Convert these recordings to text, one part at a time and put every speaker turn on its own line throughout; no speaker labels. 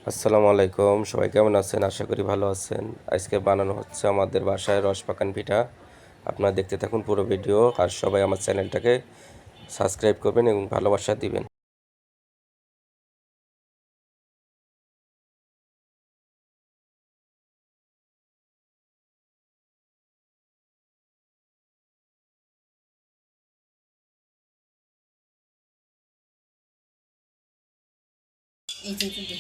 আসসালামু আলাইকুম, সবাই কেমন আছেন? আশা করি ভালো আছেন। আজকে বানানো হচ্ছে আমাদের বাসায় রসপাকান পিঠা। আপনারা দেখতে থাকুন পুরো ভিডিও, আর সবাই আমার চ্যানেলটাকে সাবস্ক্রাইব করবেন এবং ভালোবাসা দিবেন।
এই যে দেখুন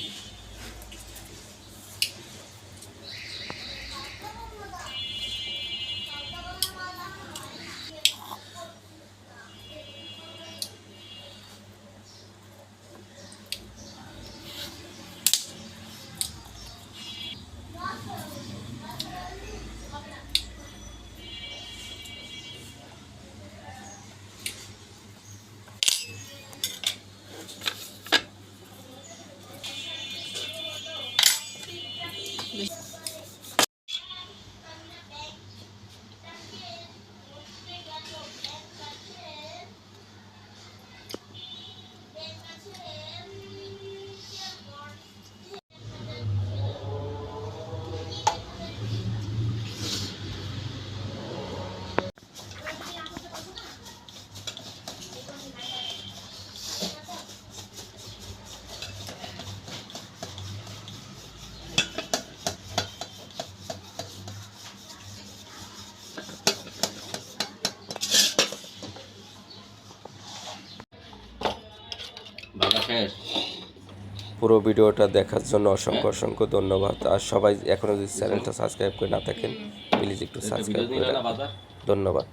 পুরো ভিডিওটা দেখার জন্য অসংখ্য অসংখ্য ধন্যবাদ। আর সবাই এখনও যদি চ্যানেলটা সাবস্ক্রাইব করে না থাকেন, প্লিজ একটু সাবস্ক্রাইব করে রাখবেন। ধন্যবাদ।